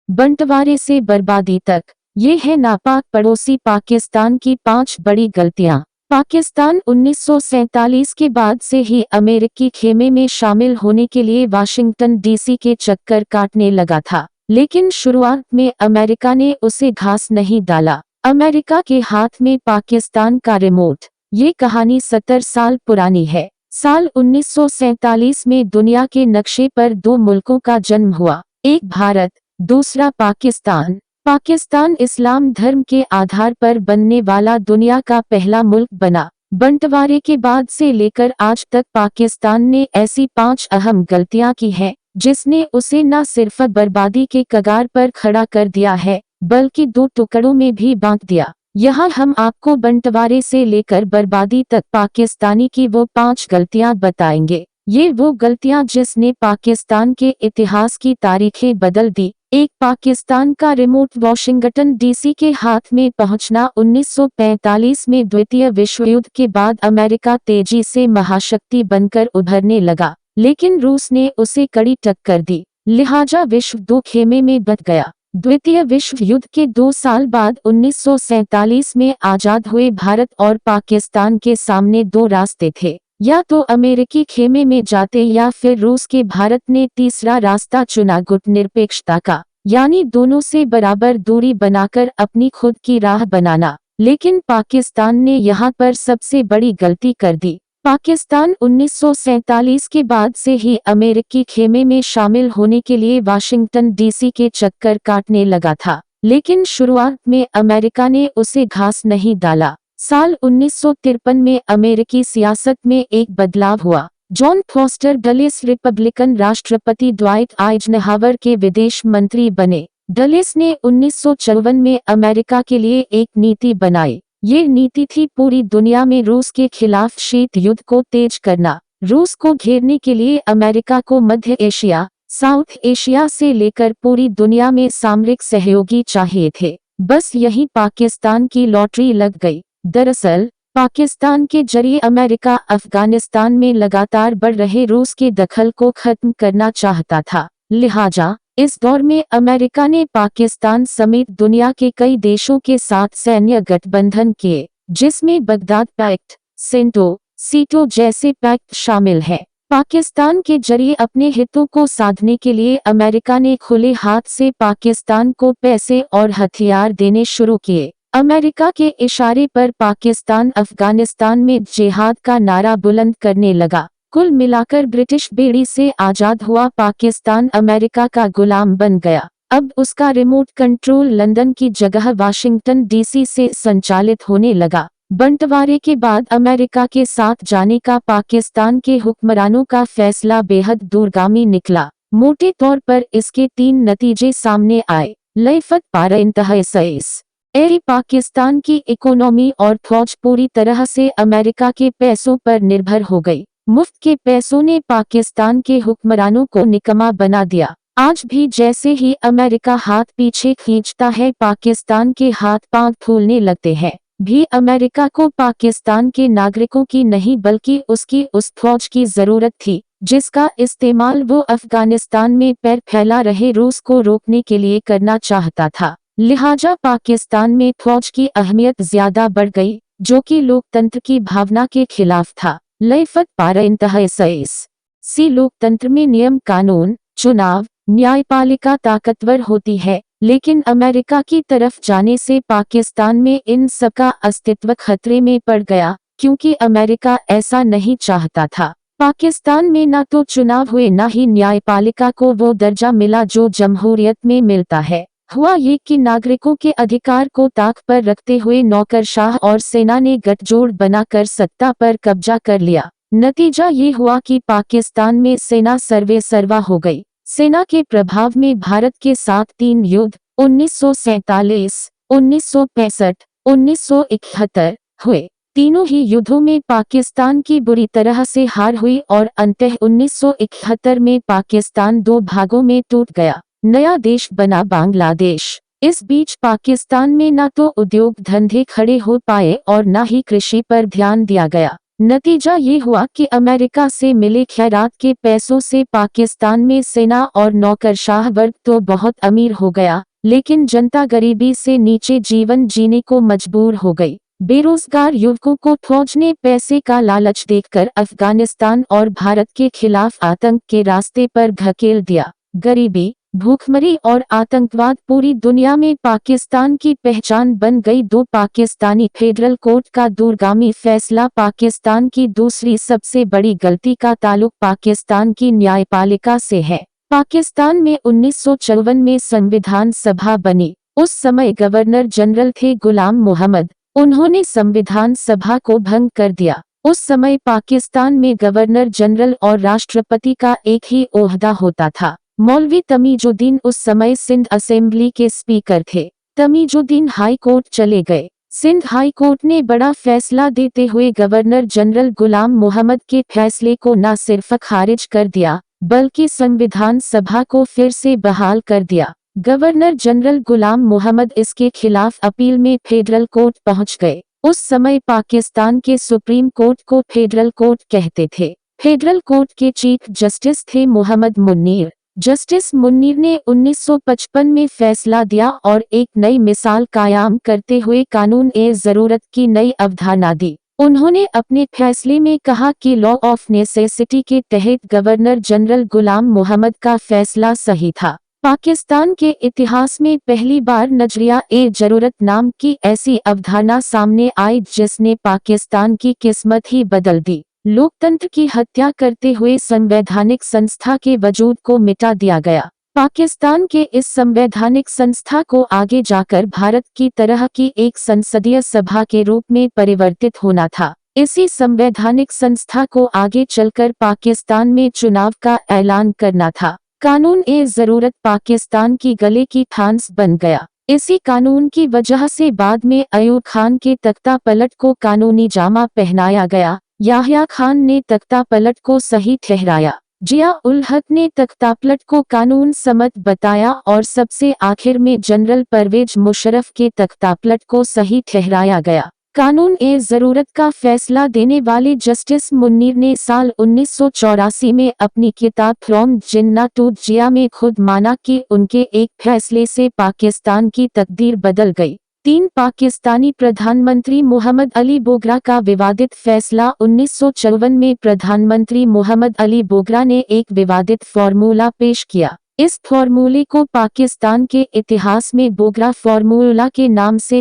बंटवारे से बर्बादी तक, ये है नापाक पड़ोसी पाकिस्तान की 5 बड़ी गलतियां। पाकिस्तान 1947 के बाद से ही अमेरिकी खेमे में शामिल होने के लिए वाशिंगटन डीसी के चक्कर काटने लगा था, लेकिन शुरुआत में अमेरिका ने उसे घास नहीं डाला। अमेरिका के हाथ में पाकिस्तान का रिमोट। ये कहानी 70 साल पुरानी है। साल 1947 में दुनिया के नक्शे पर 2 मुल्कों का जन्म हुआ, एक भारत, दूसरा पाकिस्तान। पाकिस्तान इस्लाम धर्म के आधार पर बनने वाला दुनिया का पहला मुल्क बना। बंटवारे के बाद से लेकर आज तक पाकिस्तान ने ऐसी 5 अहम गलतियां की हैं, जिसने उसे न सिर्फ बर्बादी के कगार पर खड़ा कर दिया है, बल्कि 2 टुकड़ों में भी बांट दिया। यहाँ हम आपको बंटवारे से लेकर बर्बादी तक पाकिस्तानी की वो 5 गलतियां बताएंगे। ये वो गलतियां जिसने पाकिस्तान के इतिहास की तारीखें बदल दी। एक, पाकिस्तान का रिमोट वाशिंगटन डीसी के हाथ में पहुंचना। 1945 में द्वितीय विश्व युद्ध के बाद अमेरिका तेजी से महाशक्ति बनकर उभरने लगा, लेकिन रूस ने उसे कड़ी टक्कर दी, लिहाजा विश्व 2 खेमे में बंट गया। द्वितीय विश्व युद्ध के 2 साल बाद 1947 में आजाद हुए भारत और पाकिस्तान के सामने 2 रास्ते थे, या तो अमेरिकी खेमे में जाते या फिर रूस के। भारत ने तीसरा रास्ता चुना, गुटनिरपेक्षता का, यानी दोनों से बराबर दूरी बनाकर अपनी खुद की राह बनाना। लेकिन पाकिस्तान ने यहाँ पर सबसे बड़ी गलती कर दी। पाकिस्तान 1947 के बाद से ही अमेरिकी खेमे में शामिल होने के लिए वाशिंगटन डीसी के चक्कर काटने लगा था, लेकिन शुरुआत में अमेरिका ने उसे घास नहीं डाला। साल 1953 में अमेरिकी सियासत में एक बदलाव हुआ। जॉन फॉस्टर डलेस रिपब्लिकन राष्ट्रपति ड्वाइट आइजनहावर के विदेश मंत्री बने। डलेस ने 1954 में अमेरिका के लिए एक नीति बनाई। ये नीति थी पूरी दुनिया में रूस के खिलाफ शीत युद्ध को तेज करना। रूस को घेरने के लिए अमेरिका को मध्य एशिया, साउथ एशिया से लेकर पूरी दुनिया में सामरिक सहयोगी चाहिए थे। बस यही पाकिस्तान की लॉटरी लग गई। दरअसल पाकिस्तान के जरिए अमेरिका अफगानिस्तान में लगातार बढ़ रहे रूस के दखल को खत्म करना चाहता था। लिहाजा इस दौर में अमेरिका ने पाकिस्तान समेत दुनिया के कई देशों के साथ सैन्य गठबंधन किए, जिसमें बगदाद पैक्ट, सीटो जैसे पैक्ट शामिल हैं। पाकिस्तान के जरिए अपने हितों को साधने के लिए अमेरिका ने खुले हाथ से पाकिस्तान को पैसे और हथियार देने शुरू किए। अमेरिका के इशारे पर पाकिस्तान अफगानिस्तान में जिहाद का नारा बुलंद करने लगा। कुल मिलाकर ब्रिटिश बेड़ी से आजाद हुआ पाकिस्तान अमेरिका का गुलाम बन गया। अब उसका रिमोट कंट्रोल लंदन की जगह वाशिंगटन डीसी से संचालित होने लगा। बंटवारे के बाद अमेरिका के साथ जाने का पाकिस्तान के हुक्मरानों का फैसला बेहद दूरगामी निकला। मोटे तौर पर इसके 3 नतीजे सामने आए। लयफत पारा इंतहा सईस पाकिस्तान की इकोनॉमी और फौज पूरी तरह से अमेरिका के पैसों पर निर्भर हो गई। मुफ्त के पैसों ने पाकिस्तान के हुक्मरानों को निकम्मा बना दिया। आज भी जैसे ही अमेरिका हाथ पीछे खींचता है, पाकिस्तान के हाथ पांव फूलने लगते हैं। भी अमेरिका को पाकिस्तान के नागरिकों की नहीं बल्कि उसकी उस फौज की जरूरत थी, जिसका इस्तेमाल वो अफगानिस्तान में पैर फैला रहे रूस को रोकने के लिए करना चाहता था। लिहाजा पाकिस्तान में फौज की अहमियत ज्यादा बढ़ गई, जो कि लोकतंत्र की भावना के खिलाफ था। लयफत पारा इंतहा सईस लोकतंत्र में नियम कानून, चुनाव, न्यायपालिका ताकतवर होती है, लेकिन अमेरिका की तरफ जाने से पाकिस्तान में इन सबका अस्तित्व खतरे में पड़ गया, क्योंकि अमेरिका ऐसा नहीं चाहता था। पाकिस्तान में न तो चुनाव हुए, न ही न्यायपालिका को वो दर्जा मिला जो जमहूरियत में मिलता है। हुआ ये कि नागरिकों के अधिकार को ताक पर रखते हुए नौकरशाह और सेना ने गठजोड़ बनाकर सत्ता पर कब्जा कर लिया। नतीजा ये हुआ कि पाकिस्तान में सेना सर्वे सर्वा हो गई। सेना के प्रभाव में भारत के साथ 3 युद्ध 1947, 1965, 1971 हुए। तीनों ही युद्धों में पाकिस्तान की बुरी तरह से हार हुई और अंततः 1971 में पाकिस्तान 2 भागों में टूट गया। नया देश बना बांग्लादेश। इस बीच पाकिस्तान में न तो उद्योग धंधे खड़े हो पाए और न ही कृषि पर ध्यान दिया गया। नतीजा ये हुआ कि अमेरिका से मिले खैरात के पैसों से पाकिस्तान में सेना और नौकरशाह वर्ग तो बहुत अमीर हो गया, लेकिन जनता गरीबी से नीचे जीवन जीने को मजबूर हो गई। बेरोजगार युवकों को फौज ने पैसे का लालच देकर अफगानिस्तान और भारत के खिलाफ आतंक के रास्ते पर धकेल दिया। गरीबी, भूखमरी और आतंकवाद पूरी दुनिया में पाकिस्तान की पहचान बन गई। दो पाकिस्तानी फेडरल कोर्ट का दूरगामी फैसला पाकिस्तान की दूसरी सबसे बड़ी गलती का ताल्लुक पाकिस्तान की न्यायपालिका से है। पाकिस्तान में 1954 में संविधान सभा बनी। उस समय गवर्नर जनरल थे गुलाम मोहम्मद। उन्होंने संविधान सभा को भंग कर दिया। उस समय पाकिस्तान में गवर्नर जनरल और राष्ट्रपति का एक ही ओहदा होता था। मौलवी तमीजुद्दीन उस समय सिंध असेंबली के स्पीकर थे। तमीजुद्दीन हाई कोर्ट चले गए। सिंध हाई कोर्ट ने बड़ा फैसला देते हुए गवर्नर जनरल गुलाम मोहम्मद के फैसले को न सिर्फ खारिज कर दिया, बल्कि संविधान सभा को फिर से बहाल कर दिया। गवर्नर जनरल गुलाम मोहम्मद इसके खिलाफ अपील में फेडरल कोर्ट पहुंच गए। उस समय पाकिस्तान के सुप्रीम कोर्ट को फेडरल कोर्ट कहते थे। फेडरल कोर्ट के चीफ जस्टिस थे मोहम्मद मुन्नीर। जस्टिस मुन्नीर ने 1955 में फैसला दिया और एक नई मिसाल कायम करते हुए कानून ए जरूरत की नई अवधारणा दी। उन्होंने अपने फैसले में कहा कि लॉ ऑफ नेसेसिटी के तहत गवर्नर जनरल गुलाम मोहम्मद का फैसला सही था। पाकिस्तान के इतिहास में पहली बार नजरिया ए जरूरत नाम की ऐसी अवधारणा सामने आई जिसने पाकिस्तान की किस्मत ही बदल दी। लोकतंत्र की हत्या करते हुए संवैधानिक संस्था के वजूद को मिटा दिया गया। पाकिस्तान के इस संवैधानिक संस्था को आगे जाकर भारत की तरह की एक संसदीय सभा के रूप में परिवर्तित होना था। इसी संवैधानिक संस्था को आगे चलकर पाकिस्तान में चुनाव का ऐलान करना था। कानून ए जरूरत पाकिस्तान की गले की फांस बन गया। इसी कानून की वजह से बाद में अयूब खान के तख्ता पलट को कानूनी जामा पहनाया गया। याह्या खान ने तख्ता पलट को सही ठहराया। जिया उल हक ने तख्तापलट को कानून सम्मत बताया और सबसे आखिर में जनरल परवेज मुशर्रफ के तख्तापलट को सही ठहराया गया। कानून ए जरूरत का फैसला देने वाले जस्टिस मुन्नीर ने साल 1984 में अपनी किताब फ्रॉम जिन्ना टू जिया में खुद माना कि उनके एक फैसले से पाकिस्तान की तकदीर बदल गई। 3 पाकिस्तानी प्रधानमंत्री मोहम्मद अली बोगरा का विवादित फैसला 1954 में प्रधानमंत्री मोहम्मद अली बोगरा ने एक विवादित फॉर्मूला पेश किया। इस फॉर्मूले को पाकिस्तान के इतिहास में बोगरा फॉर्मूला के नाम से